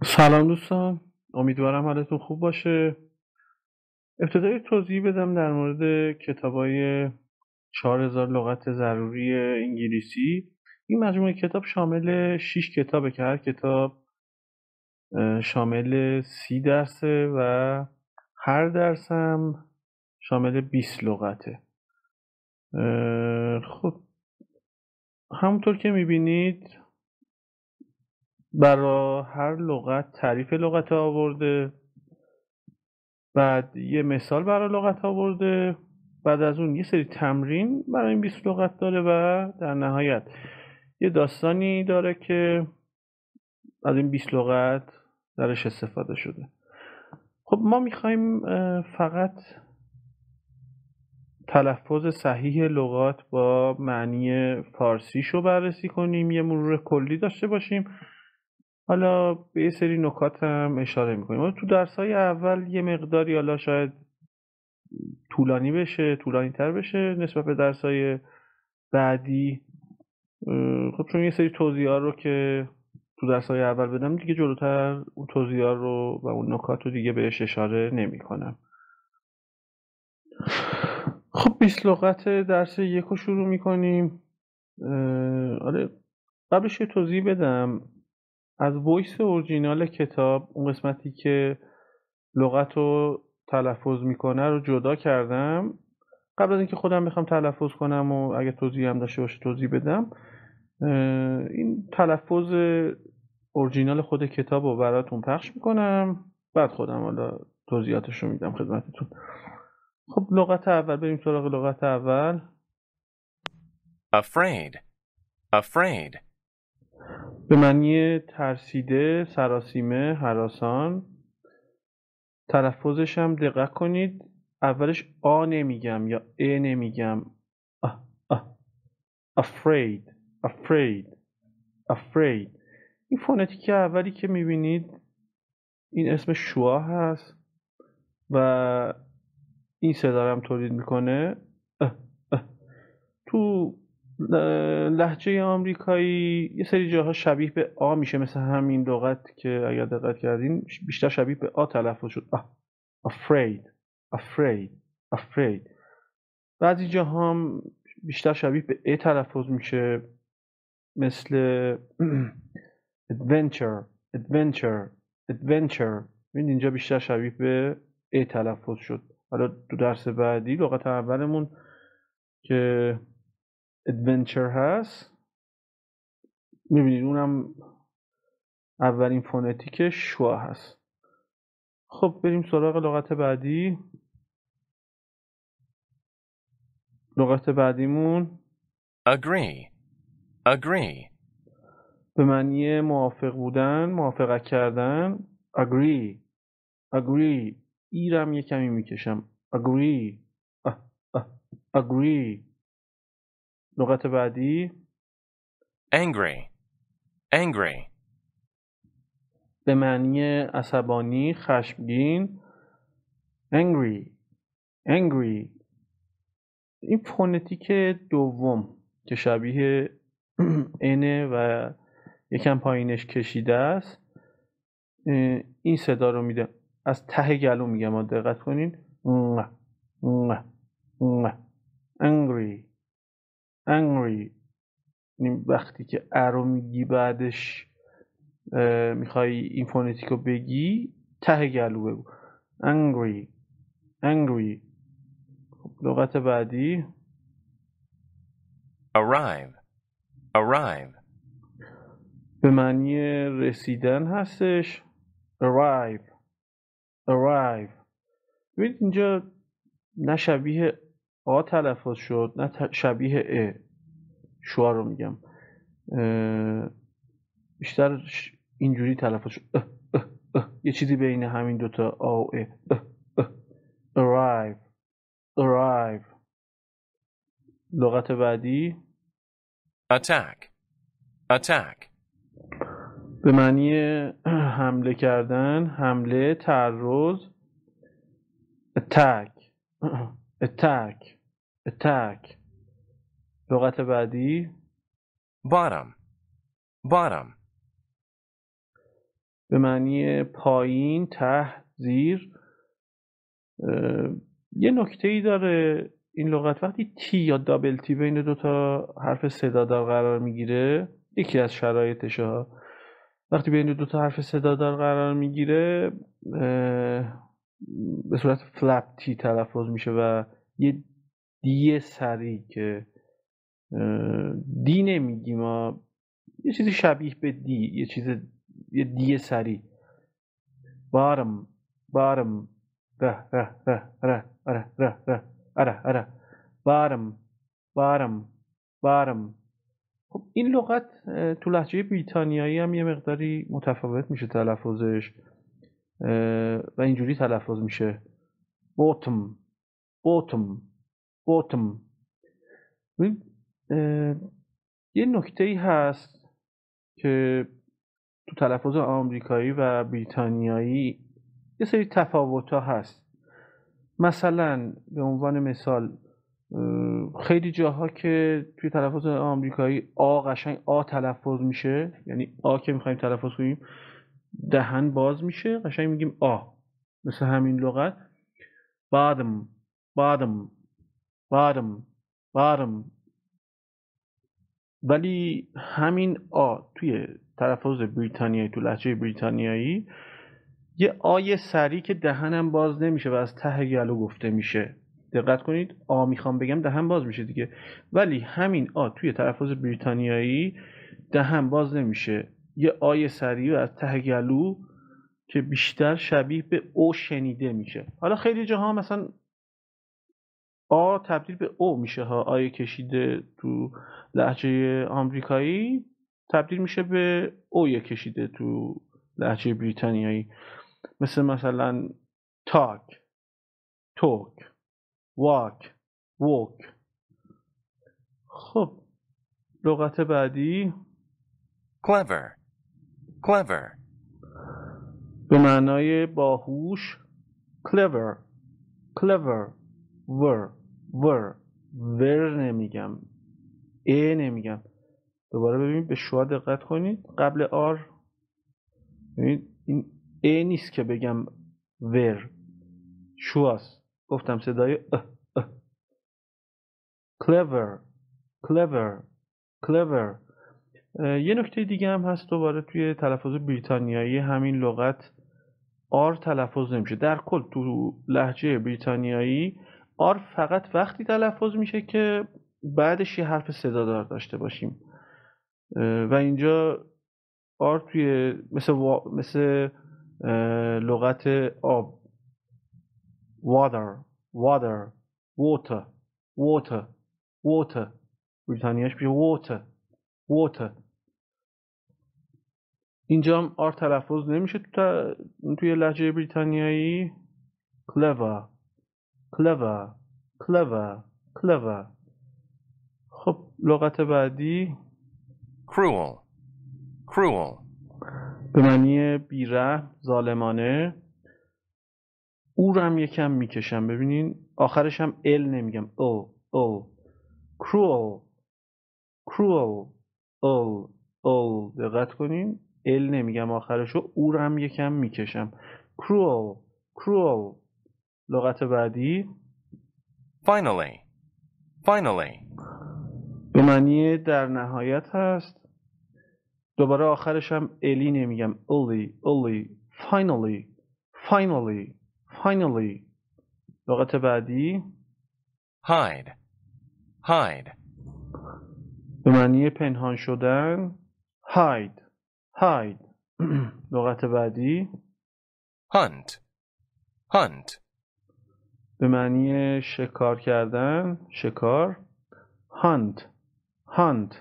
سلام دوستان، امیدوارم حالتون خوب باشه. ابتدای توضیح بدم در مورد کتابای 4000 لغت ضروری انگلیسی. این مجموعه کتاب شامل 6 کتابه که هر کتاب شامل 30 درسه و هر درس هم شامل 20 لغته. خب همونطور که میبینید برای هر لغت تعریف لغت آورده، بعد یه مثال برای لغت آورده، بعد از اون یه سری تمرین برای این 20 لغت داره و در نهایت یه داستانی داره که از این 20 لغت درش استفاده شده. خب ما میخوایم فقط تلفظ صحیح لغات با معنی فارسیشو بررسی کنیم، یه مرور کلی داشته باشیم، حالا به یه سری نکات هم اشاره میکنیم. تو درس‌های اول یه مقداری حالا شاید طولانی بشه، طولانی تر بشه نسبت به درس‌های بعدی. خب چون یه سری توضیحات رو که تو درس‌های اول بدم دیگه جلوتر اون توضیحات رو و اون نکات رو دیگه بهش اشاره نمی‌کنم. خب 20 لغت درس یک رو شروع می‌کنیم. آره، قبلش یه توضیح بدم. از وایس اورجینال کتاب اون قسمتی که لغت رو تلفظ میکنه رو جدا کردم. قبل از اینکه خودم بخوام تلفظ کنم و اگه توضیح هم داشته باشه توضیح بدم، این تلفظ اورجینال خود کتاب رو براتون پخش میکنم، بعد خودم حالا توضیحاتش رو میدم خدمتتون. خب لغت اول، بریم سراغ لغت اول. afraid, afraid, به معنی ترسیده، سراسیمه، هراسان. تلفظش هم دقت کنید، اولش آ نمیگم یا ا نمیگم. اه اه afraid afraid afraid. این فونتیک اولی که میبینید این اسم شوا هست و این صدا رو هم تولید میکنه. اه اه. تو لهجه آمریکایی یه سری جاها شبیه به آ میشه، مثل همین لغت که اگر دقت کردین بیشتر شبیه به آ تلفظ شد. afraid afraid afraid. بعضی جاها هم بیشتر شبیه به ا تلفظ میشه، مثل adventure adventure adventure. ببین اینجا بیشتر شبیه به ا تلفظ شد. حالا تو درس بعدی لغت اولمون که adventure هست میبینید اونم اولین فونتیکش شوا هست. خب بریم سراغ لغت بعدی. لغت بعدیمون agree, agree, به معنی موافق بودن، موافقت کردن. agree agree. ایرم یه کمی میکشم. agree اه اه agree. لغت بعدی angry, angry, به معنی عصبانی، خشمگین. angry angry. این فونتیک دوم که شبیه انه و یکم پایینش کشیده است، این صدا رو میده. از ته گلو میگم، دقت کنین. angry angry. یعنی وقتی که ا رو میگی بعدش میخوای این فونتیک رو بگی ته گلو بگو. angry angry. لغت بعدی arrive, arrive, به معنی رسیدن هستش. arrive arrive. ببینید اینجا نه شبیه آ تلفظ شد نه شبیه ا. شوا رو میگم، بیشتر اینجوری تلفظ شد. یه چیزی بین همین دوتا آ و ا. arrive arrive. لغت بعدی attack, attack, به معنی حمله کردن، حمله، تعرض. attack attack attack. لغت بعدی bottom, bottom, به معنی پایین، ته، زیر. یه نکته ای داره این لغت، وقتی تی یا دابل تی بین دو تا حرف صدادار قرار میگیره، یکی از شرایطش ها، وقتی بین دو تا حرف صدادار قرار میگیره به صورت فلپ تی تلفظ میشه و یه دی سری که دی نمیگیم ما، یه چیزی شبیه به دی، یه دی سری. بارم بارم ره ره ره ره ره ره ره اره اره بارم بارم بارم. خب این لغت تو لهجه بریتانیایی هم یه مقداری متفاوت میشه تلفظش و اینجوری تلفظ میشه bottom bottom bottom. یه نکته‌ای هست که تو تلفظ آمریکایی و بریتانیایی یه سری تفاوت‌ها هست. مثلا به عنوان مثال خیلی جاها که توی تلفظ آمریکایی آ قشنگ آ تلفظ میشه، یعنی آ که میخوایم تلفظ کنیم دهن باز میشه قشنگ میگیم آ، مثل همین لغت bottom bottom bottom bottom. ولی همین آ توی تلفظ بریتانیایی، تو لهجه بریتانیایی، یه آی سری که دهنم باز نمیشه و از ته گلو گفته میشه. دقت کنید، آ میخوام بگم دهن باز میشه دیگه، ولی همین آ توی تلفظ بریتانیایی دهن باز نمیشه، یه آی سری و از ته گلو که بیشتر شبیه به او شنیده میشه. حالا خیلی جاها مثلا آ تبدیل به او میشه ها، آی کشیده تو لهجه آمریکایی تبدیل میشه به او کشیده تو لهجه بریتانیایی، مثلا talk talk walk walk. خب لغت بعدی clever, clever, به معنای باهوش clever clever ور نمیگم، نمیگم. دوباره ببینید به شوا دقت کنید، قبل آر ببینید این نیست که بگم ور، شواست، گفتم صدای clever clever clever. یه نکته دیگه هم هست دوباره توی تلفظ بریتانیایی همین لغت آر تلفظ نمیشه. در کل تو لهجه بریتانیایی آر فقط وقتی تلفظ میشه که بعدش یه حرف صدادار داشته باشیم و اینجا آر توی مثل لغت آب water water water water water، بریتانیاش میشه water water. اینجا هم آر تلفظ نمیشه توی لهجه بریتانیایی clever clever clever clever. خب لغت بعدی cruel, cruel, به معنی بیرحم، ظالمانه. او رو هم یکم میکشم، ببینین آخرش هم ال نمیگم، او cruel cruel ال دقت کنین، ال نمیگم آخرشو، او رو هم یکم میکشم cruel cruel. لغت بعدی finally, finally, به معنی در نهایت هست، دوباره آخرش هم الی نمیگم، الی finally finally finally. لغت بعدی hide, hide, به معنی پنهان شدن hide hide. لغت بعدی hunt, hunt, به معنی شکار کردن، شکار hunt hunt.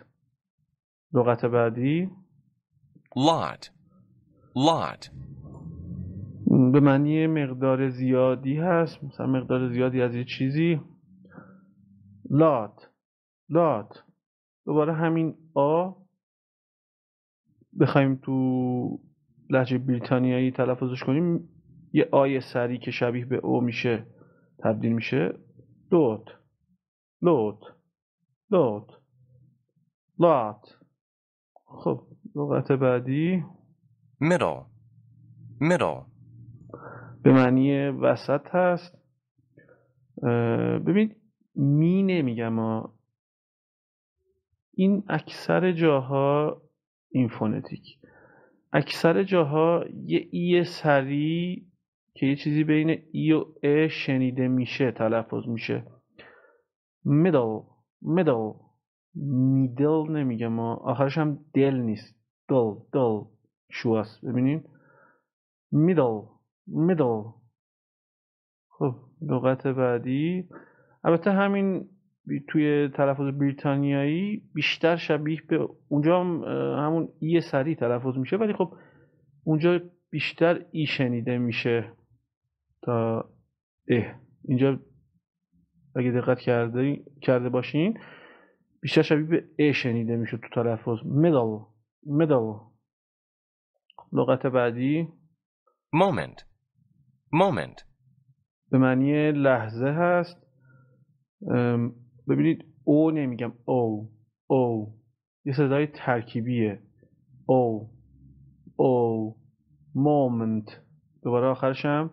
لغت بعدی lot, lot, به معنی مقدار زیادی هست، مثلا مقدار زیادی از یه چیزی لات. دوباره همین آ بخوایم تو لهجه بریتانیایی تلفظش کنیم یه آی سری که شبیه به او میشه تبدیل میشه لوت لوت لوت لات. خب لغت بعدی middle, middle, به معنی وسط هست. ببین می نمیگم این اکثر جاها این فونتیک، اکثر جاها یه ای سری که یه چیزی بین ای و ا شنیده میشه تلفظ میشه. middle middle میدل نمیگم آخرش هم دل نیست، دل شواست. ببینین middle middle. خب لغت بعدی، البته همین توی تلفظ بریتانیایی بیشتر شبیه به اونجا هم همون ای سری تلفظ میشه، ولی خب اونجا بیشتر ای شنیده میشه تا اه. اینجا اگه دقت کرده باشین بیشتر شبیه به ا شنیده میشه تو تلفظ. middle. لغت بعدی moment, به معنی لحظه هست. ببینید او نمیگم او یه صدای ترکیبیه. او moment. دوباره آخرش هم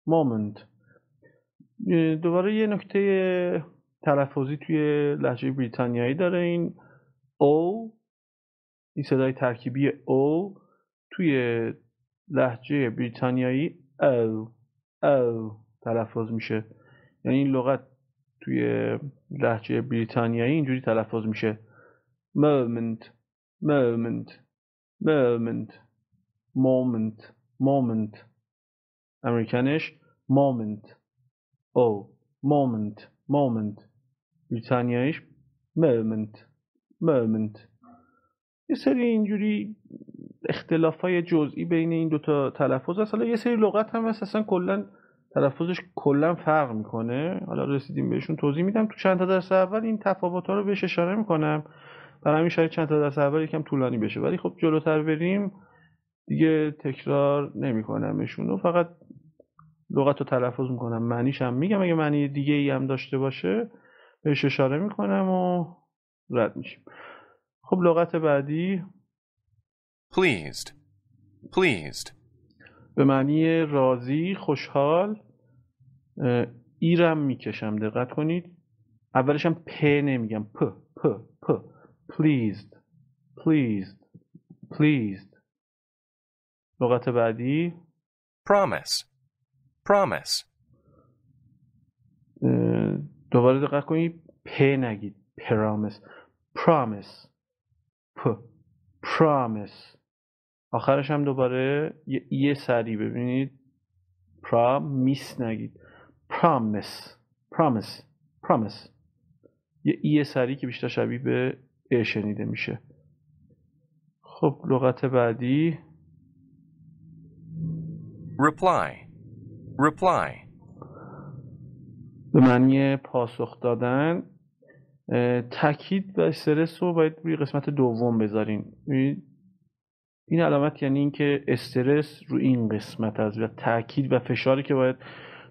moment. دوباره یه نکته تلفظی توی لهجه بریتانیایی داره. این صدای ترکیبی او توی لهجه بریتانیایی او تلفظ میشه. یعنی این لغت توی لهجه بریتانیایی اینجوری تلفظ میشه: moment. امریکنش moment. moment. بریتانیاییش moment. یه سری اینجوری اختلافای جزئی بین این دوتا تلفظ هست. حالا یه سری لغت هم هست اصلا کلا تلفظش کلا فرق میکنه، حالا رسیدیم بهشون توضیح میدم. تو چند تا درس اول این تفاوت‌ها رو بهش اشاره میکنم، برای همین شاید چند تا درس اول یکم طولانی بشه، ولی خب جلوتر بریم دیگه تکرار نمیکنمشون و فقط لغت رو تلفظ میکنم، معنیش هم میگم، اگه معنی دیگه ای هم داشته باشه بهش اشاره میکنم و رد میشیم. خب لغت بعدی pleased, به معنی راضی، خوشحال. ایرم میکشم، دقت کنید اولش هم پ نمیگم، پ pleased. لغت بعدی promise, دوباره دقت کنید پ نگید، promise. آخرش هم دوباره یه سری ببینید، میس نگید، promise. یه سری که بیشتر شبیه به ا شنیده میشه. خب لغت بعدی reply, به معنی پاسخ دادن. تاکید و استرس رو باید روی قسمت دوم بذارین. این علامت یعنی اینکه استرس رو این قسمت است و تاکید و فشاری که باید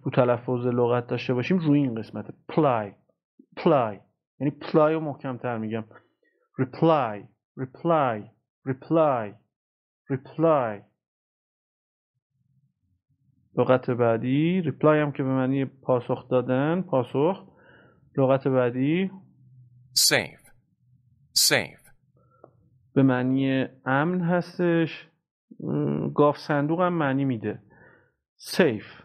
رو تلفظ لغت داشته باشیم روی این قسمت. پلای یعنی پلای رو محکم‌تر میگم. reply. لغت بعدی ریپلای هم که به معنی پاسخ دادن، پاسخ. لغت بعدی safe, به معنی امن هستش. گاف صندوق هم معنی میده. safe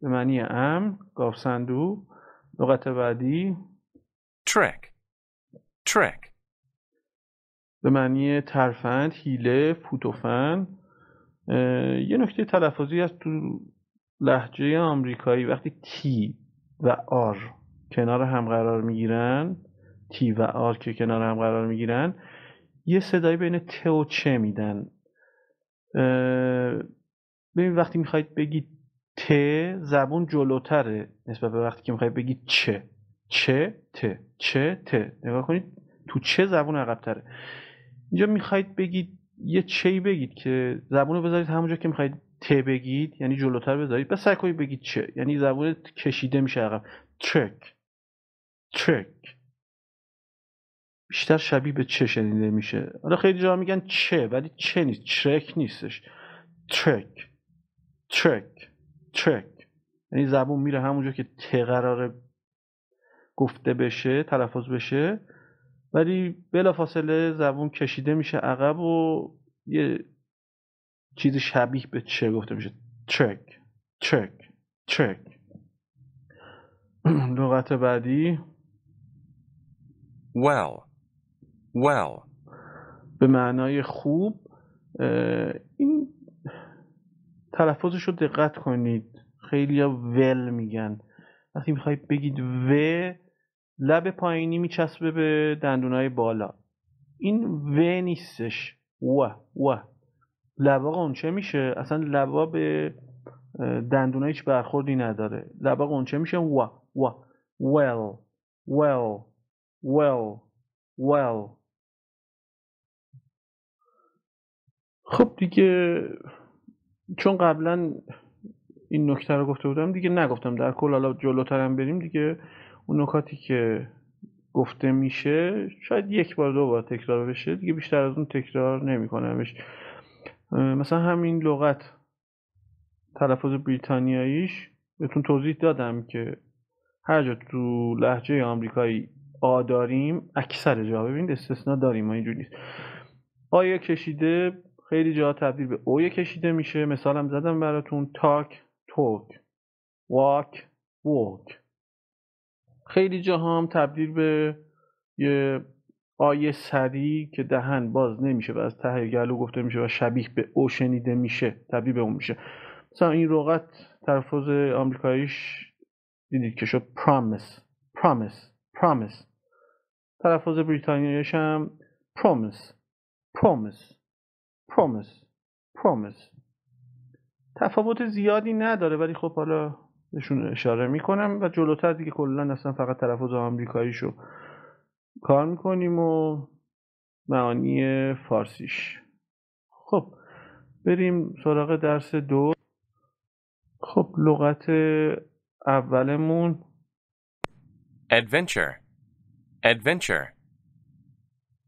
به معنی امن، گاف صندوق. لغت بعدی trick, به معنی ترفند، حیله، فوتوفن. یه نکته تلفظی هست تو لهجه آمریکایی، وقتی تی و آر کنار هم قرار میگیرن، یه صدایی بین ت و چه میدن. ببین وقتی میخواید بگید ت زبون جلوتره نسبت به وقتی که میخواید بگید چه ت. نگاه کنید تو چه زبون عقب‌تره. اینجا میخواید بگید یه چی بگید که زبون رو بذارید همونجا که میخواید ت بگید، یعنی جلوتر بذارید، بس سعی کنید بگید چه، یعنی زبون کشیده میشه عقب. ترک. بیشتر شبیه به چه شنیده میشه. حالا خیلی جا میگن چه، ولی چه نیست، ترک نیستش. ترک ترک ترک، یعنی زبون میره همونجا که ت قراره گفته بشه، تلفظ بشه، ولی بلافاصله زبون کشیده میشه عقب و یه چیزی شبیه به چه گفته میشه. ترک ترک ترک. لغت بعدی Well. Well. به معنای خوب. این تلفظش رو دقت کنید، خیلی ها ول میگن. وقتی میخواید بگید و، لب پایینی میچسبه به دندونای بالا. این و نیستش، و لبا قنچه میشه، اصلا لبا به دندونا هیچ برخوردی نداره، لبا قنچه میشه و well well well well. خب دیگه چون قبلا این نکته رو گفته بودم دیگه نگفتم، در کل حالا جلوترم بریم دیگه اون نکاتی که گفته میشه شاید یک بار دو بار تکرار بشه دیگه، بیشتر از اون تکرار نمی‌کنمش. مثلا همین لغت تلفظ بریتانیاییش بهتون توضیح دادم که هر جا تو لهجه آمریکایی آ داریم، اکثر جا، ببینید استثنا داریم، ما اینجوری نیست، آیه کشیده خیلی جا تبدیل به اویه کشیده میشه. مثالم زدم براتون، تاک توک، واک ووک. خیلی جا هم تبدیل به یه آیه سری که دهن باز نمیشه و از ته گلو گفته میشه و شبیه به او شنیده میشه، تبدیل به اون میشه. مثلا این لغت تلفظ آمریکاییش دیدید که شد promise promise promise. تلفظ بریتانیاییش هم promise promise promise promise. تفاوت زیادی نداره، ولی خب حالا بهشون اشاره میکنم و جلوتر دیگه کلا اصلا فقط تلفظ آمریکاییشو کار میکنیم و معانی فارسیش. خب بریم سراغ درس دو. خب لغت اولمون Adventure. Adventure.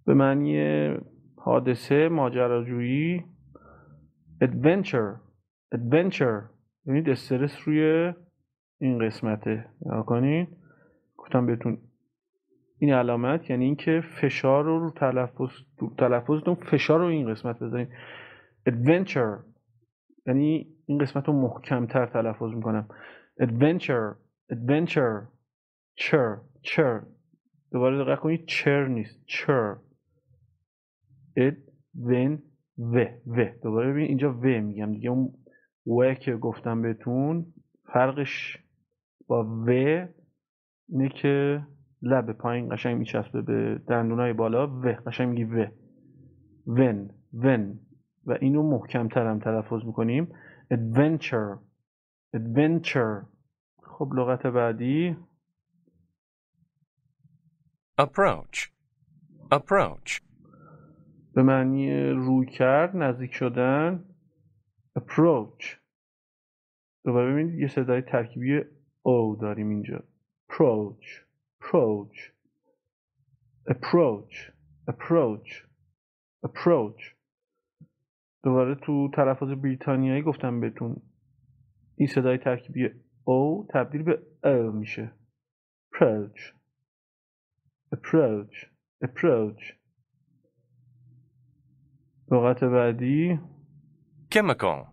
به معنی حادثه، ماجراجویی. adventure adventure، ببینید استرس روی این قسمته، نگاه کنین گفتم بهتون این علامت یعنی اینکه فشار رو تلفظتون فشار رو این قسمت بذارین. adventure یعنی این قسمت رو محکمتر تلفظ میکنم. adventure adventure. چر دوباره دقت کنید، چر نیست، چر. اد ون و دوباره ببین اینجا و میگم دیگه، اون و که گفتم بهتون فرقش با و اینه که لب پایین قشنگ میچسبه به دندونای بالا، و قشنگ میگی و. ون و اینو محکمتر هم تلفظ میکنیم. adventure adventure. خب لغت بعدی Approach. Approach. به معنی روی کرد، نزدیک شدن. approach. دوباره ببینید یه صدای ترکیبی او داریم اینجا. approach approach approach approach approach. دوباره تو تلفظ بریتانیایی گفتم بهتون این صدای ترکیبی او تبدیل به او میشه. approach approach approach. لغت بعدی Chemical.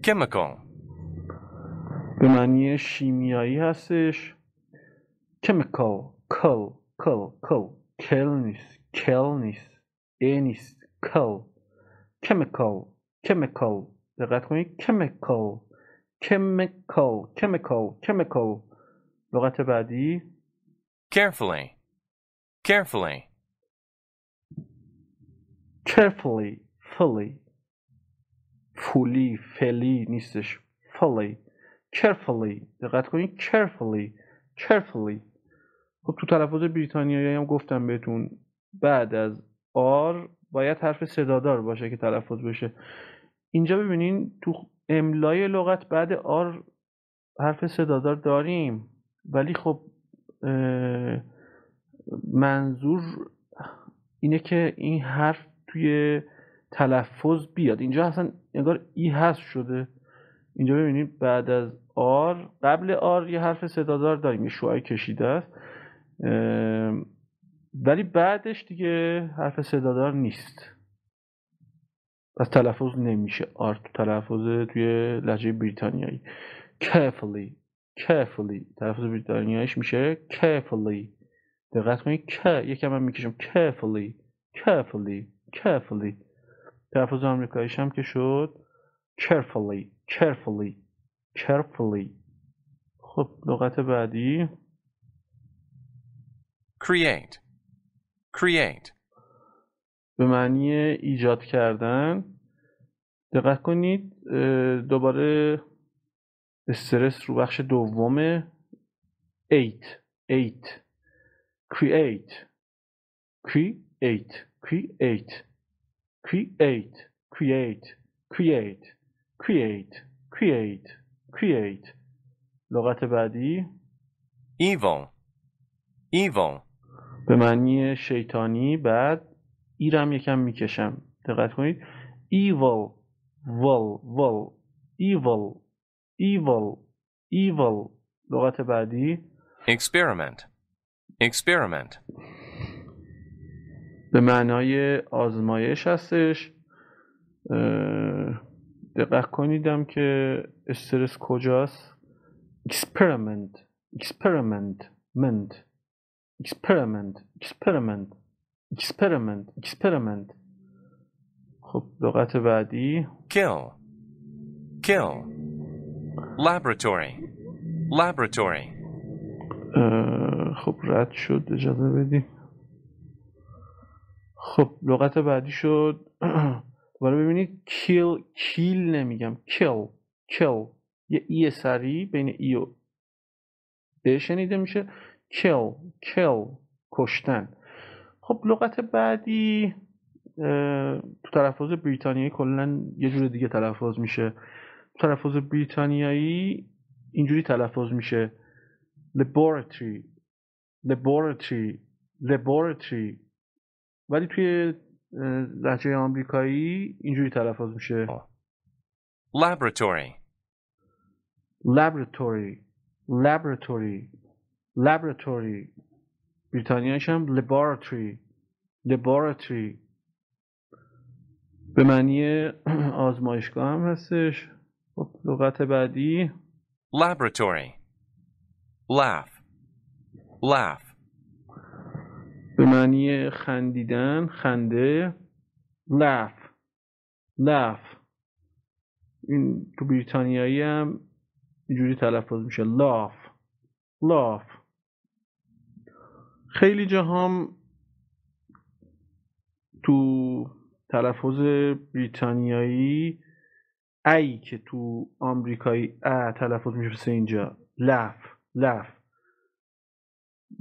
Chemical. به معنی شیمیایی هستش. chemical کل نیست ای نیست، chemical. دقت کنید، chemical. لغت بعدی Carefully. Carefully. carefully فلی نیستش، fully carefully. دقت کنید، carefully. خب تو تلفظ بریتانیایی هم گفتم بهتون بعد از آر باید حرف صدادار باشه که تلفظ بشه. اینجا ببینین تو املای لغت بعد آر حرف صدادار داریم، ولی خب منظور اینه که این حرف توی تلفظ بیاد. اینجا اصلا انگار ای حذف شده. اینجا ببینید بعد از آر، قبل آر یه حرف صدادار داریم، یه شعاع کشیده است، ولی بعدش دیگه حرف صدادار نیست، پس تلفظ نمیشه آر تو تلفظ توی لهجه بریتانیایی. carefully تلفظ بریتانیاییش میشه carefully. دقت کنید که یکم من میکشم carefully. تلفظ آمریکاییش هم که شد carefully. خب لغت بعدی create, به معنی ایجاد کردن. دقت کنید دوباره استرس رو بخش دومه. eight create لغت بعدی evil, به معنی شیطانی. بعد ایرم یکم میکشم، دقت کنید evil لغت بعدی experiment, به معنای آزمایش هستش. دقت کنیدم که استرس کجاست. experiment. خب لغت بعدی kill, laboratory, خب رد شد، اجازه بدیم. خب لغت بعدی شد دوباره ببینید kill نمیگم kill یه ای سری بین ای و ا شنیده میشه. kill کشتن. خب لغت بعدی تو تلفظ بریتانیایی کلا یه جور دیگه تلفظ میشه. تو تلفظ بریتانیایی اینجوری تلفظ میشه laboratory ولی توی لهجه آمریکایی اینجوری تلفظ میشه laboratory, بریتانیایش هم laboratory به معنی آزمایشگاه هم هستش. خب لغت بعدی laboratory, laugh, به معنی خندیدن، خنده. laugh این تو بریتانیایی هم اینجوری تلفظ میشه laugh. خیلی جاهام تو تلفظ بریتانیایی ای که تو آمریکایی تلفظ میشه مثل اینجا laugh.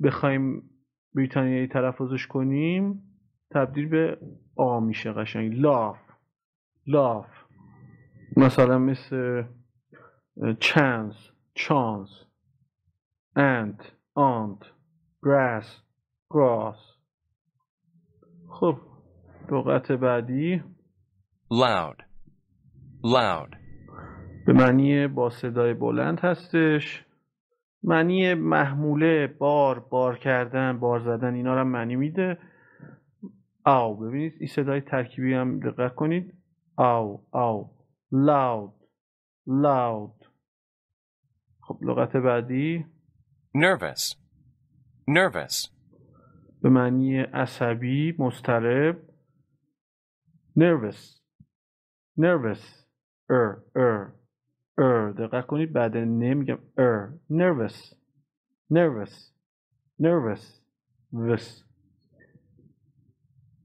بخوایم بریتانیایی تلفظش کنیم تبدیل به آ میشه قشنگ laugh. مثلا مثل chance aunt grass خب لغت بعدی loud, به معنی با صدای بلند هستش. معنی محموله، بار کردن، بار زدن، اینا رو هم معنی میده. آو ببینید این صدای ترکیبی هم دقت کنید. آو loud. خب لغت بعدی nervous, به معنی عصبی، مضطرب. nervous دقت کنید بعد نمیگم nervous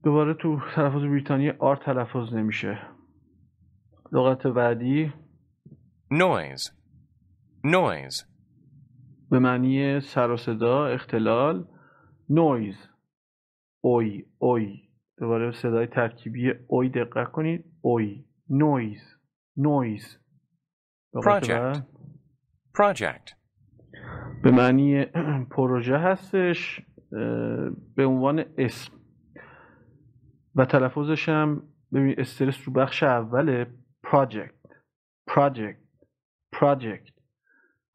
دوباره تو تلفظ بریتانیا آر تلفظ نمیشه. لغت بعدی noise, به معنی سر و صدا، اختلال. noise اوی دوباره صدای ترکیبی اوی دقت کنید. اوی noise project, به معنی پروژه هستش به عنوان اسم. و تلفظش هم ببین استرس رو بخش اوله. project project.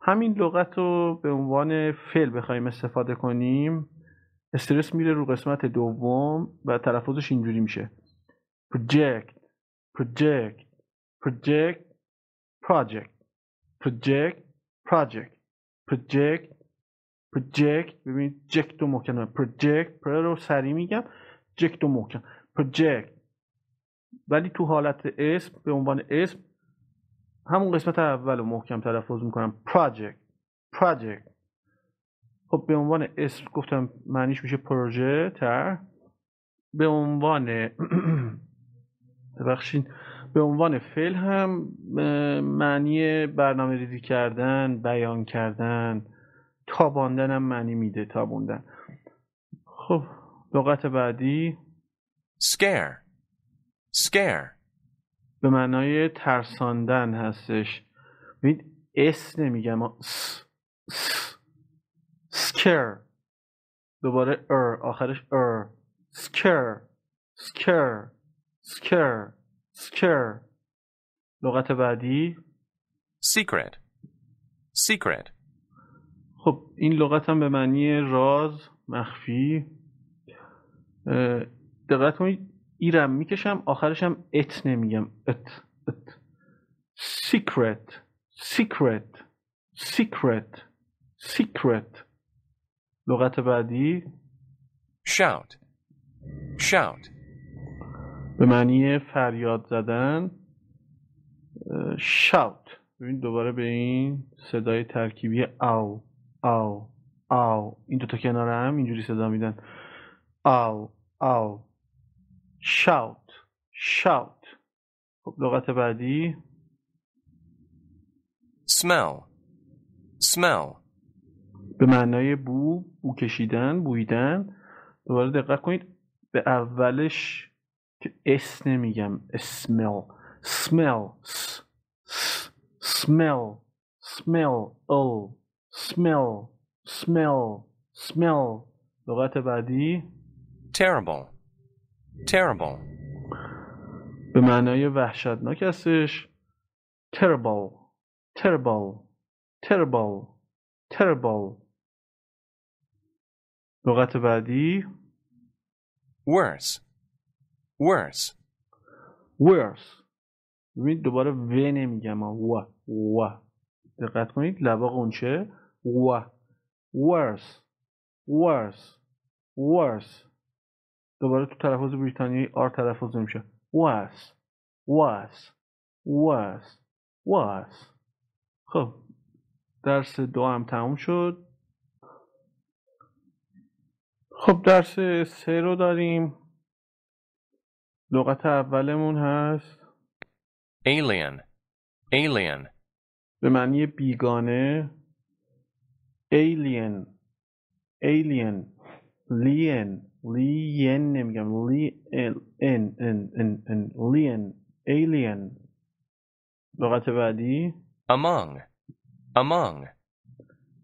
همین لغت رو به عنوان فعل بخوایم استفاده کنیم استرس میره رو قسمت دوم و تلفظش اینجوری میشه project project project project project project project project. ببینید جکت و محکم project رو سریع میگم جکت و محکم project. ولی تو حالت اسم به عنوان اسم همون قسمت اول رو محکم تلفظ میکنم project. خب به عنوان اسم گفتم معنیش میشه پروژه تر. به عنوان ببخشید به عنوان فعل هم معنی برنامه ریزی کردن، بیان کردن، تاباندن هم معنی میده. تابوندن. خب لغت بعدی scare به معنای ترساندن هستش. ببینید اس نمیگم scare. دوباره آخرش scare. لغت بعدی secret خب این لغت هم به معنی راز، مخفی. دقت کنید ایرم میکشم آخرش هم ات نمیگم ات. secret. لغت بعدی shout به معنی فریاد زدن. shout. ببین دوباره به این صدای ترکیبی او این دوتا کنار هم اینجوری صدا میدن او shout. خب لغت بعدی smell به معنای بو کشیدن، بویدن. دوباره دقت کنید به اولش که اس نمیگم smell لغت بعدی terrible به معنای وحشتناک هستش. terrible. لغت بعدی worse ببینید دوباره و نمیگم و دقت کنید لبا قنچه worse. دوباره تو تلفظ بریتانیایی آر تلفظ نمیشه worse. خب درس 2 هم تموم شد. خب درس 3 رو داریم. لغت اولمون هست alien به معنی بیگانه. alien لین نمیگم alien. لغت بعدی among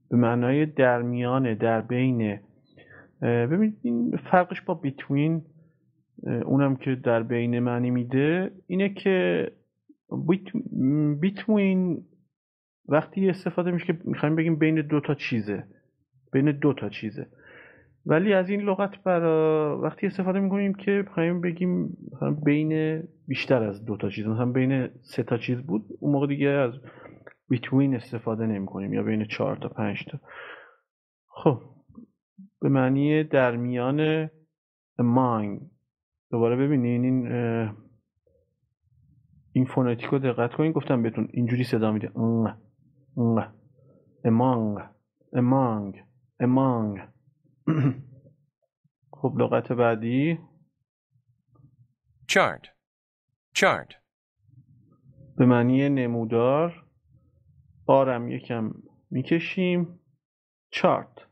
به معنای در میانه، در بین. ببینید این فرقش با between اونم که در بین معنی میده اینه که between وقتی استفاده میشه که میخوایم بگیم بین دو تا چیزه. ولی از این لغت وقتی استفاده میکنیم که میخوایم بگیم بین بیشتر از 2 تا چیز، مثلا بین 3 تا چیز بود اون موقع دیگه از between استفاده نمیکنیم یا بین 4 تا 5 تا. خب به معنی در میان among. دوباره ببینین این فونتیک رو دقت کنین. گفتم بهتون اینجوری صدا میده among. خب لغت بعدی chart به معنی نمودار. آرم یکم میکشیم chart.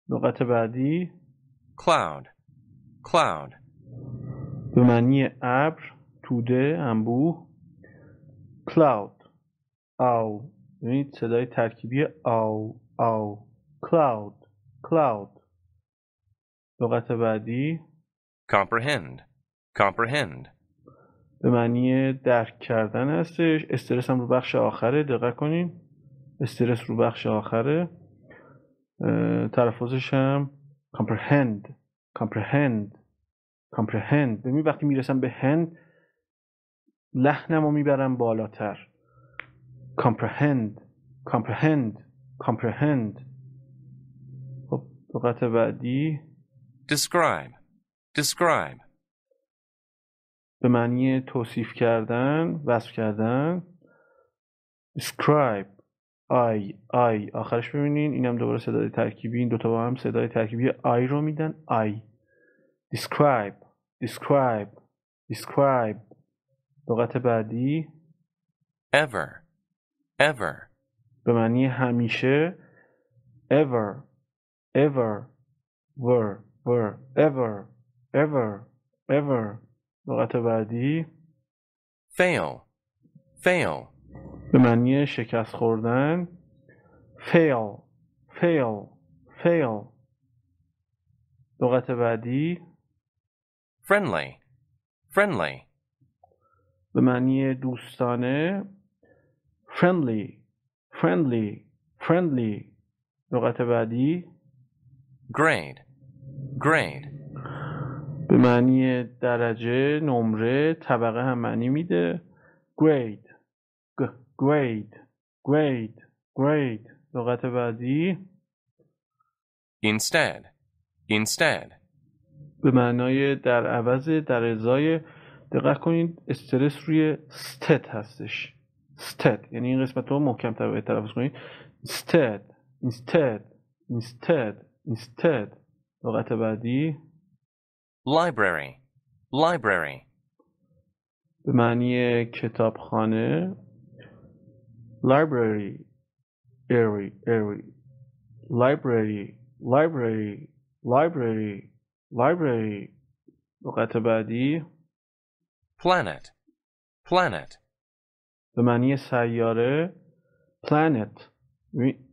لغت بعدی cloud به معنی ابر، توده، انبوه. cloud او. ببینید صدای ترکیبی او cloud. لغت بعدی comprehend, comprehend, به معنی درک کردن هستش. استرس هم رو بخش آخره، دقت کنین. استرس رو بخش آخره. تلفظش هم comprehend comprehend comprehend. ببین وقتی میرسم به هند لحنم رو میبرم بالاتر. comprehend comprehend comprehend. خب لغت بعدی describe, describe, به معنی توصیف کردن، وصف کردن. describe I آخرش ببینین اینم دوباره صدای ترکیبی، این دوتا با هم صدای ترکیبی I رو میدن. I describe describe describe. لغت بعدی ever, ever, به معنی همیشه. ever ever were ever ever ever. لغت بعدی fail, fail, به معنی شکست خوردن. fail fail fail. لغت بعدی friendly, friendly, به معنی دوستانه. friendly friendly friendly. لغت بعدی grade, grade, به معنی درجه، نمره، طبقه هم معنی میده. grade grade grade grade. لغت بعدی instead, instead, به معنای در عوض، در ازای. دقت کنید استرس روی stead هستش. stead یعنی این قسمت رو محکم تر تلفظ کنید. instead instead instead instead. لغت بعدی library, library, به معنی کتابخانه. library airy library library library library. لغت بعدی planet, planet, به معنی سیاره. planet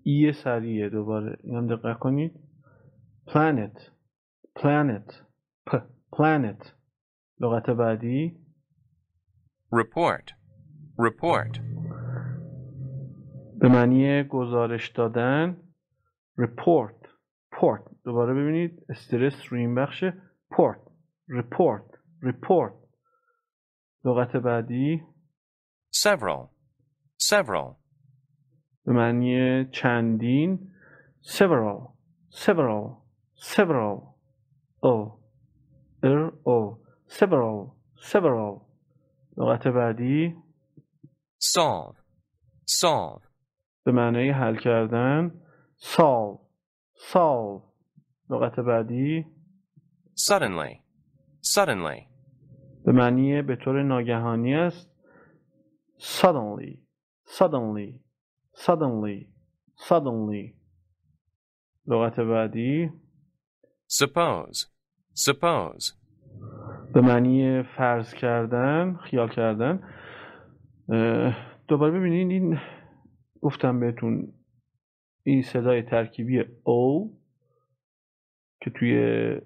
ای سریعه دوباره اینم دقت کنید. planet planet planet. لغت بعدی report, report, به معنی گزارش دادن. report port. دوباره ببینید استرس روی این بخش. port report report. لغت بعدی several, several, به معنی چندین. several several several. several several. لغت بعدی solve, solve, به معنی حل کردن. solve solve. لغت بعدی suddenly, suddenly, به معنی به طور ناگهانی است. suddenly suddenly suddenly suddenly. لغت بعدی suppose, suppose, به معنی فرض کردن، خیال کردن. دوباره ببینید این گفتم بهتون این صدای ترکیبی او که توی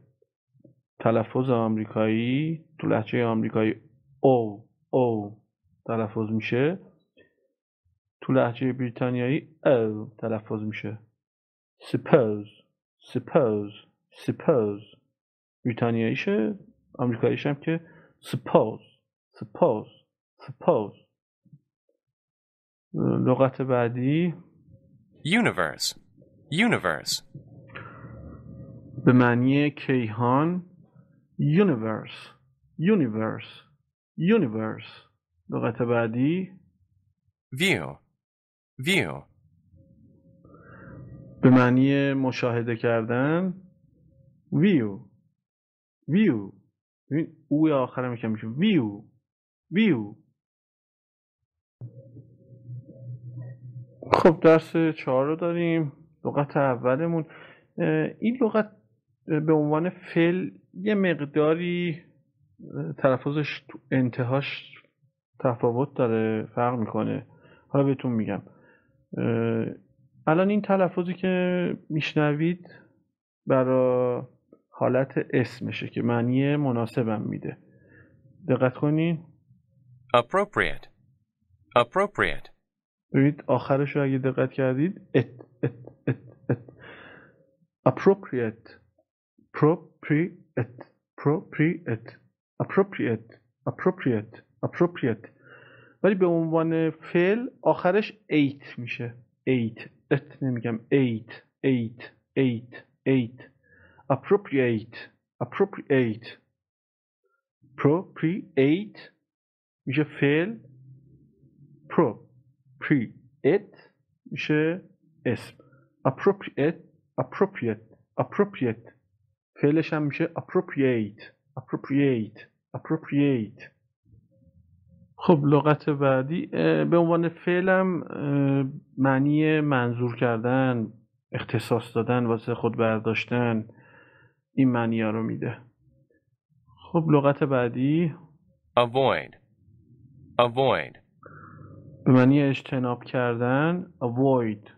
تلفظ آمریکایی، تو لهجه آمریکایی او تلفظ میشه، تو لهجه بریتانیایی او تلفظ میشه. suppose suppose suppose. بریتانیاییشه، آمریکاییش هم که suppose suppose suppose. لغت بعدی universe, universe, به معنی کیهان. universe universe universe. لغت بعدی view, view, به معنی مشاهده کردن. view view. او آخرم یکم میشه view view. خب درس 4 رو داریم. لغت اولمون این لغت به عنوان فعل یه مقداری تلفظش تو انتهاش تفاوت داره، فرق میکنه. حالا بهتون میگم. الان این تلفظی که میشنوید برای حالت اسمشه که معنی مناسبم میده. دقت کنین. appropriate, appropriate, ببینید آخرش رو اگه دقت کردید ات. appropriate appropriate. ولی به عنوان فعل آخرش ate میشه. ات نمیگم eight appropriate میشه فعل. appropriate میشه اسم. appropriate فعلش هم میشه appropriate. خب لغت بعدی به عنوان فعلم معنی منظور کردن، اختصاص دادن، واسه خود برداشتن، این معنی ها رو میده. خب لغت بعدی avoid, avoid, به معنی اجتناب کردن. avoid.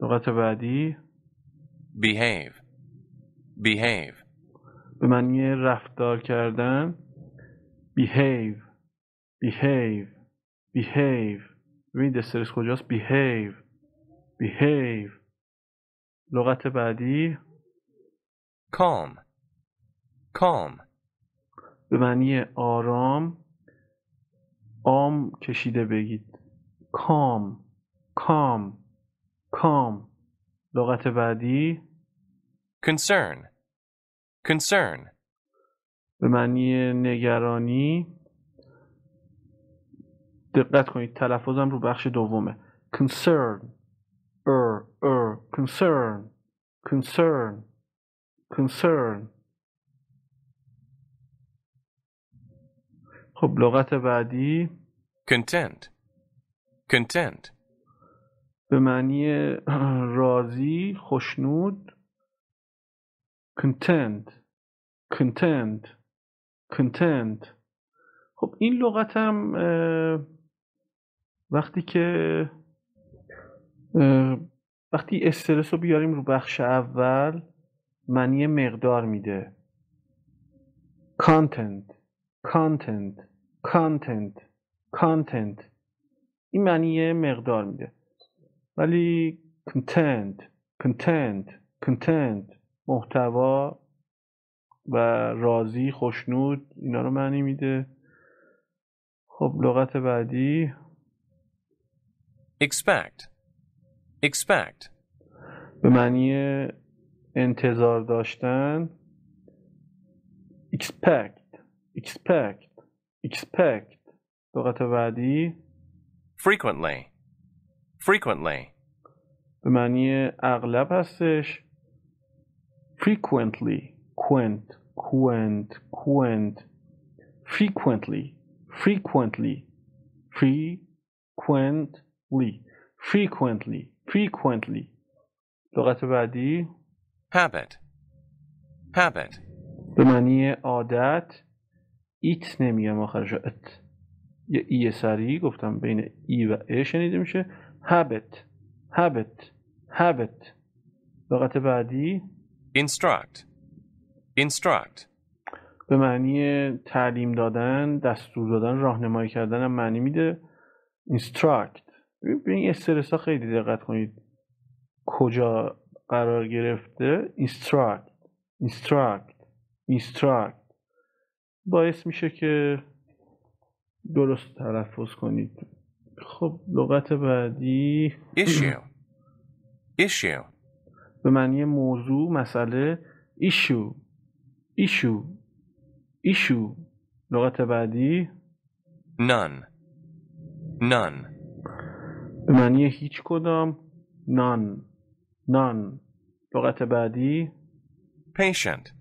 لغت بعدی behave, behave, به معنی رفتار کردن. behave. ببینید استرس کجاست. behave. لغت بعدی calm, calm, به معنی آرام. عام کشیده بگید. calm. لغت بعدی concern, concern, به معنی نگرانی. دقت کنید تلفظم رو بخش دومه. concern. concern. خب لغت بعدی content, content, به معنی راضی، خوشنود. content. خب این لغتم وقتی استرس رو بیاریم رو بخش اول معنی مقدار میده. content این معنی مقدار میده. ولی content محتوا و راضی، خوشنود، اینا رو معنی میده. خب لغت بعدی expect, به معنی انتظار داشتن. expect. لغت بعدی frequently, به معنی اغلب هستش. frequently. لغت بعدی habit, به معنی عادت. ایت نمیگم آخرش ات، یه ای سریع گفتم بین ای و ا شنیده میشه. habit. لغت بعدی instruct, به معنی تعلیم دادن، دستور دادن، راهنمایی کردن هم معنی میده. instruct. به این استرس ها خیلی دقت کنید کجا قرار گرفته. instruct باعث میشه که درست تلفظ کنید. خب لغت بعدی issue, به معنی موضوع، مسئله. issue. لغت بعدی none, به معنی هیچ کدام. none. لغت بعدی patient,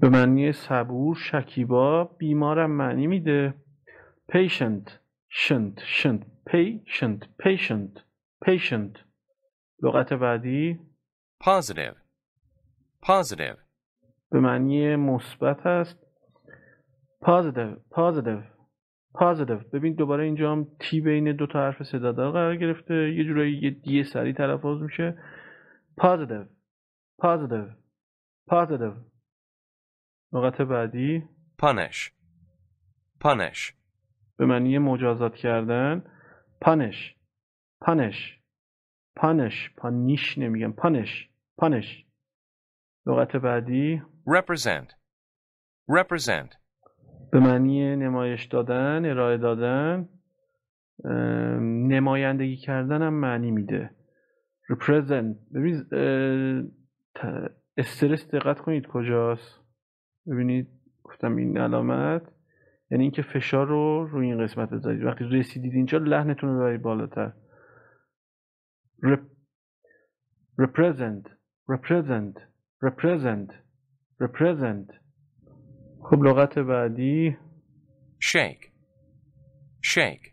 به معنی صبور، شکیبا، بیمارم معنی میده. patient. لغت بعدی positive, به معنی مثبت است. positive. positive. ببین دوباره اینجا هم تی بین دو تا حرف صدا دار قرار گرفته، یه جورایی یه دی سریع تلفظ میشه. positive positive positive. لغت بعدی punish, punish, به معنی مجازات کردن. punish punish punish punish نمیگم، punish punish. لغت بعدی represent, represent, به معنی نمایش دادن، ارائه دادن، نمایندگی کردن هم معنی میده. represent. ببینید استرس دقت کنید کجاست. ببینید گفتم این علامت یعنی اینکه فشار رو روی این قسمت بذارید. وقتی رسیدید اینجا لحنتون رو ببرید بالاتر. represent represent represent represent. خب لغت بعدی shake, shake,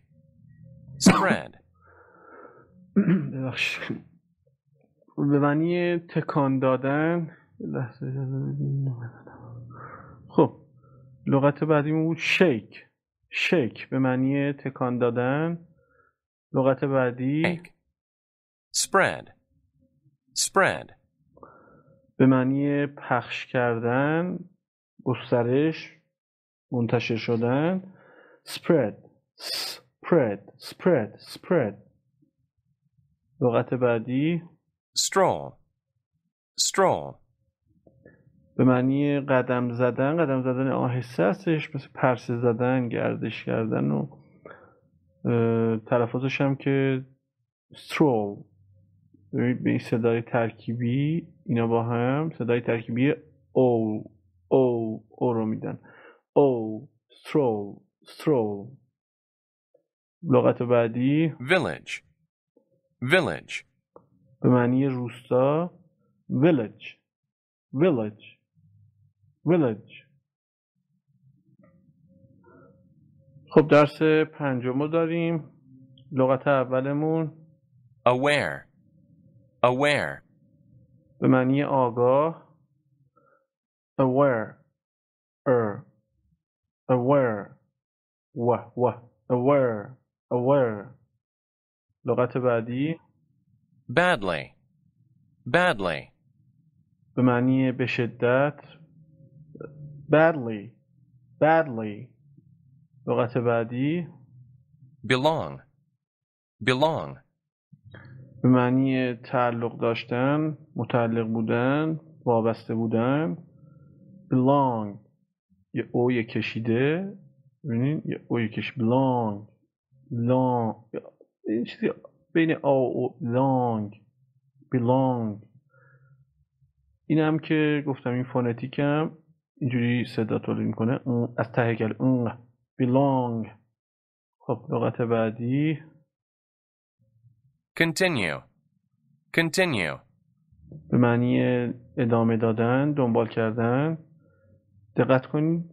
spread, ببخشید، به معنی تکان دادن. لحظه اجازه بدید. خب لغت بعدی بود shake shake به معنی تکان دادن. لغت بعدی shake, spread, spread, به معنی پخش کردن، گسترش، منتشر شدن. spread spread spread spread. لغت بعدی stroll, stroll, به معنی قدم زدن. قدم زدن آهسته هستش، مثل پرسه زدن، گردش کردن و تلفظش هم که stroll. ببینید به این صدای ترکیبی اینا با هم صدای ترکیبی او رو میدن. او stroll stroll. لغت بعدی village, village, به معنی روستا. village village village. خب درس پنجم رو داریم. لغت اولمون aware, aware, به معنی آگاه. aware aware aware aware. لغت بعدی badly, badly, به معنی به شدت. badly badly. لغت بعدی belong, belong, به معنی تعلق داشتن، متعلق بودن، وابسته بودن. belong یه اوی کشیده. ببینید یه اوی کشیده. belong این چیزی بین او long belong. این هم که گفتم این فونتیک هم اینجوری صدا تولید میکنه از ته گل belong. خب لغت بعدی continue, continue, به معنی ادامه دادن، دنبال کردن. دقت کنید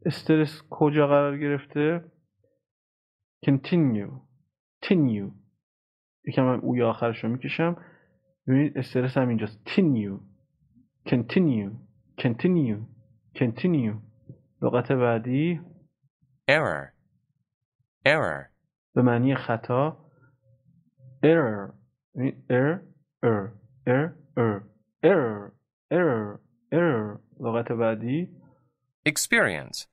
استرس کجا قرار گرفته. continue continue. یکم هم اوی آخرش رو میکشم. ببینید استرس هم اینجاست. continue continue continue continue. لغت بعدی error, error, به معنی خطا. error error error error error error error. لغت بعدی experience,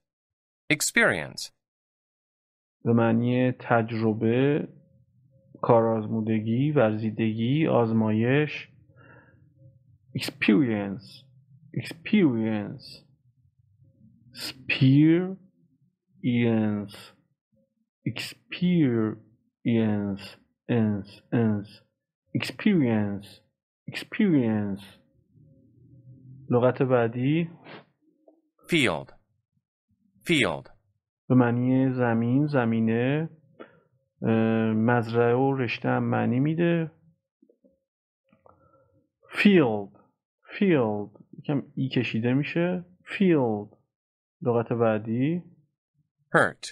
experience, به معنی تجربه، کارآزمودگی، ورزیدگی، آزمایش. experience experience experience experience experience experience. لغت بعدی field, field, به معنی زمین، زمینه، مزرعه و رشته هم معنی میده. field field یکم ای کشیده میشه. field. لغت بعدی hurt,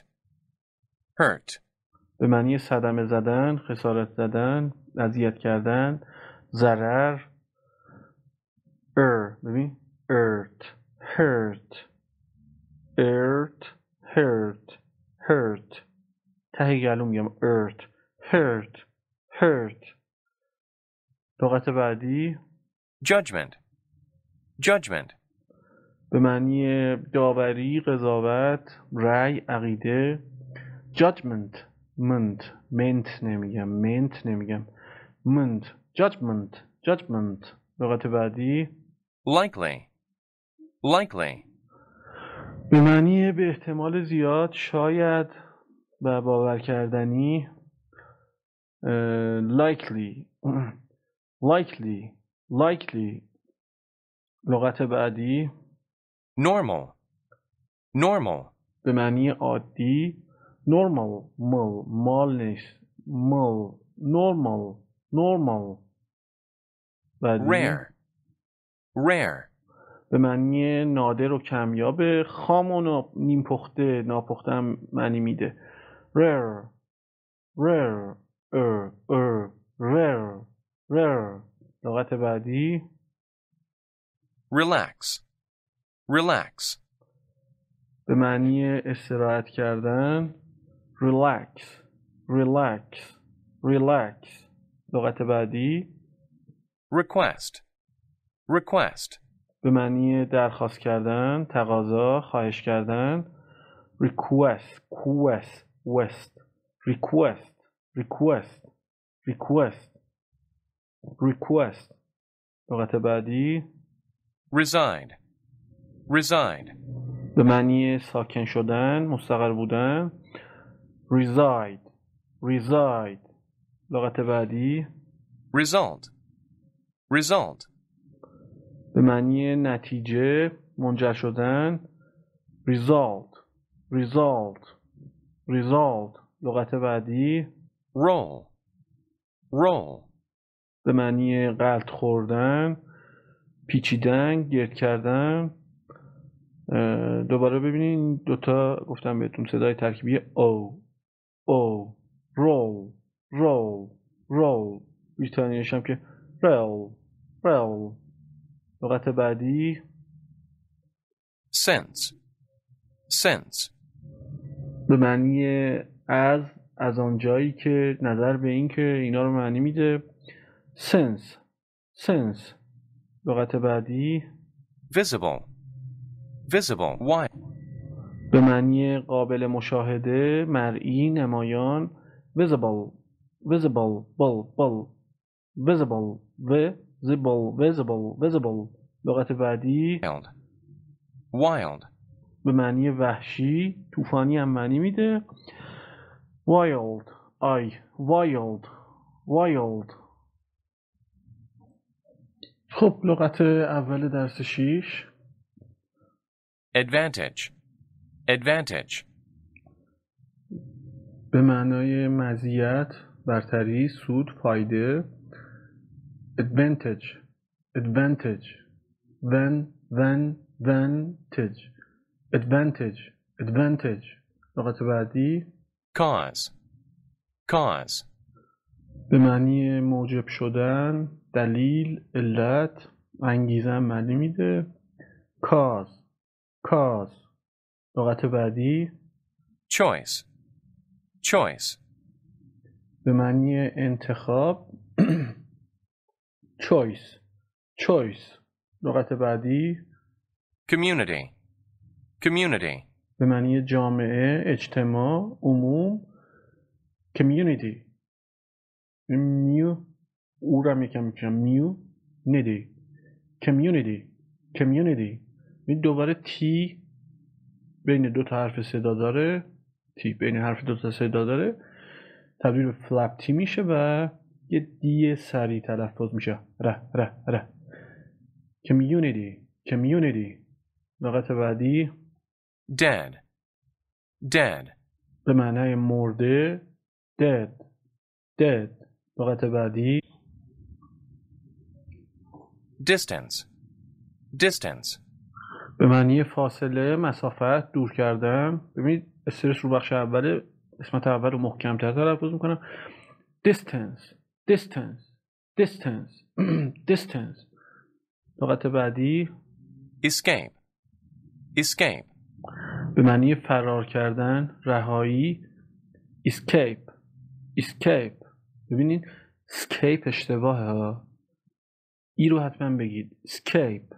hurt, به معنی صدمه زدن، خسارت زدن، اذیت کردن، ضرر. ببین hurt hurt hurt hurt hurt ته گلو میگم hurt hurt لغت بعدی judgment, judgment, به معنی داوری، قضاوت، رأی، عقیده. judgment ment نمیگم ment judgment لغت بعدی likely, likely, به معنی به احتمال زیاد، شاید و باور کردنی. likely likely لغت بعدی normal, normal, به معنی عادی. normal مال نیست normal بعدی rare, rare, به معنی نادر و کمیابه. خام و نیم پخته، ناپخته هم معنی میده. rare rare لغت بعدی relax, relax, به معنی استراحت کردن. relax لغت بعدی request, request, به معنی درخواست کردن، تقاضا، خواهش کردن. request لغت بعدی reside, reside, به معنی ساکن شدن، مستقر بودن. reside لغت بعدی result, result, به معنی نتیجه، منجر شدن. result لغت بعدی roll, roll, به معنی غلط خوردن، پیچیدن، گرد کردن. دوباره ببینین دوتا گفتم بهتون صدای ترکیبی او رول بریتانیاش هم که رل لغت بعدی sense, sense, به معنی از آن جایی که، نظر به این که، اینا رو معنی میده. sense لغت بعدی visible, visible, wide, به معنی قابل مشاهده، مرئی، نمایان. visible لغت بعدی wild, wild, به معنی وحشی، طوفانی هم معنی میده. wild خب لغت اول درس 6 advantage, advantage, به معنای مزیت، برتری، سود، فایده. advantage advantage لغت بعدی cause, cause, به معنی موجب شدن، دلیل، علت، انگیزه هم معنی میده. cause لغت بعدی choice, choice, به معنی انتخاب. choice لغت بعدی community, community, به معنی جامعه، اجتماع، عموم. community میو او رو هم یکم میکنم میو ندی community این دوباره تی بین دو تا حرف صدا داره، بین حرف دو تا صدا داره، تبدیل به فلپ تی میشه و یه دی سریع تلفظ میشه. ره community لغت بعدی dead, dead, به معنای مرده. dead لغت بعدی distance, distance, به معنی فاصله، مسافت، دور کردن. ببینید استرس رو بخش اوله، قسمت اول رو محکم‌تر تلفظ میکنم. distance لغت بعدی escape, escape, به معنی فرار کردن، رهایی. escape escape. ببینید escape اشتباهه ها، ای رو حتما بگید. escape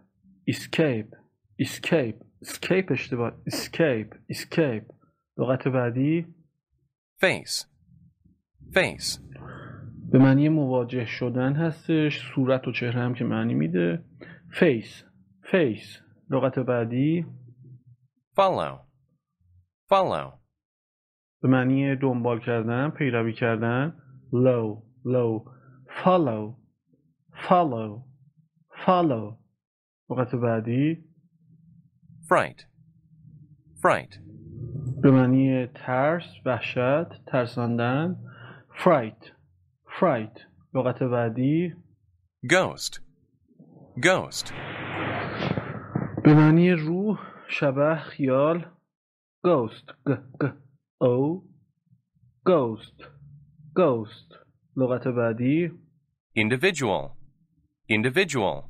escape escape escape اشتباه. escape escape. لغت بعدی face, face, به معنی مواجه شدن هستش، صورت و چهره هم که معنی میده. face face. لغت بعدی follow, follow, به معنی دنبال کردن، پیروی کردن. low low. follow follow follow. لغت بعدی fright, fright, به معنی ترس، وحشت، ترساندن. fright fright. لغت بعدی ghost, ghost, به معنی روح، شبح، خیال. ghost g g o ghost ghost. لغت بعدی individual, individual,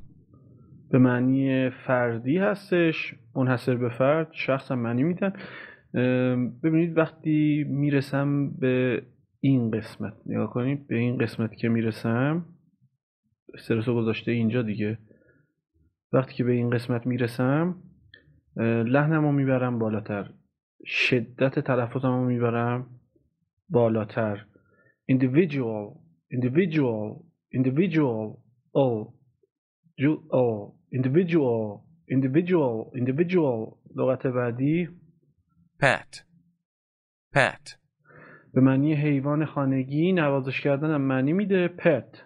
به معنی فردی هستش، منحصر به فرد، شخص هم معنی میدن. ببینید وقتی میرسم به این قسمت، نگاه کنید به این قسمت که میرسم، استرسو گذاشته اینجا دیگه. وقتی که به این قسمت میرسم لحنمو میبرم بالاتر، شدت تلفظمو میبرم بالاتر. individual individual individual all all individual individual individual. لغت بعدی pet, pet, به معنی حیوان خانگی، نوازش کردن هم معنی میده. pet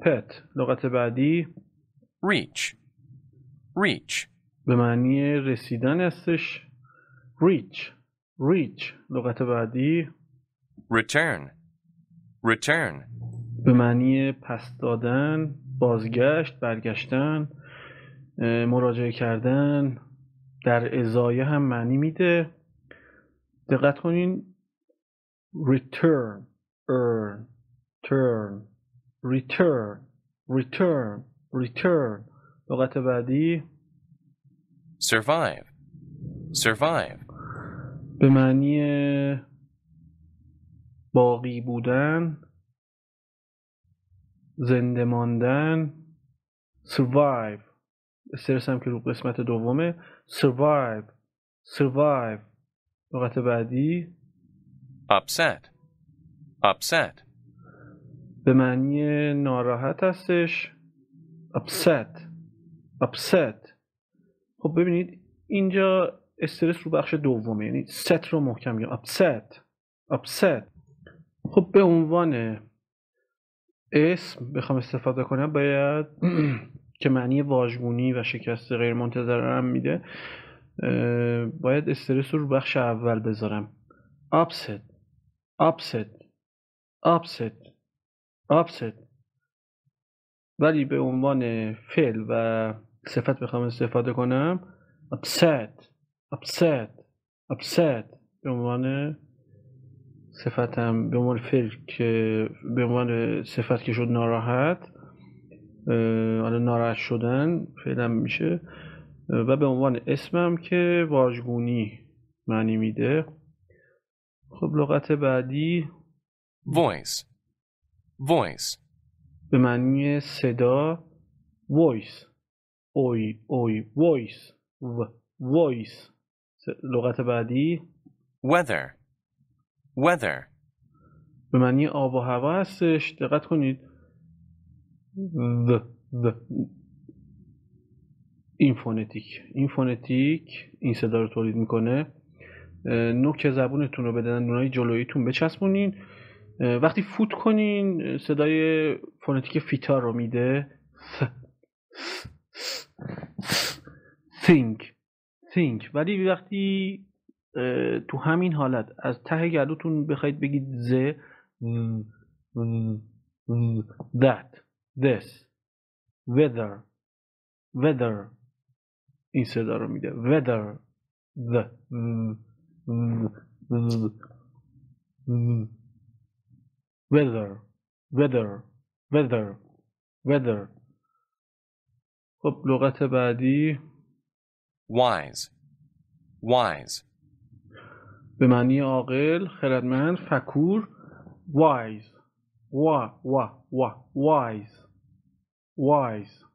pet. لغت بعدی reach, reach, به معنی رسیدن هستش. reach reach. لغت بعدی return, return, به معنی پس دادن، بازگشت، برگشتن، مراجعه کردن. در ازایه هم معنی میده. دقت کنین return earn turn return return return. لغت بعدی survive, survive, به معنی باقی بودن، زنده ماندن. survive. استرس هم که رو قسمت دومه. survive survive. لغت بعدی upset, upset, به معنی ناراحت هستش. upset upset. خب ببینید اینجا استرس رو بخش دومه، یعنی set رو محکم میگم. upset upset. خب به عنوان اسم بخوام استفاده کنم باید که معنی واژگونی و شکست غیر منتظره هم میده، باید استرس رو بخش اول بذارم. upset upset upset upset. ولی به عنوان فعل و صفت بخوام استفاده کنم upset upset upset. به عنوان صفتم، به عنوان فعل که به عنوان صفت که شد ناراحت، حالا ناراحت شدن فعلم میشه، و به عنوان اسمم که واژگونی معنی میده. خب لغت بعدی voice, voice, به معنی صدا. voice اوی اوی voice voice. لغت بعدی weather, weather, به معنی آب و هوا هستش. دقت کنید the این فونتیک این صدا رو تولید میکنه. نوک زبونتون رو به دندونای جلوییتون بچسبونین، وقتی فوت کنین صدای فونتیک فیتا رو میده. think. ولی وقتی تو همین حالت از ته گلوتون بخواید بگید ز، that this whether این صدا رو میده. whether the weather. خب لغت بعدی wise, wise, به معنی عاقل، خردمند، فکور. wise wise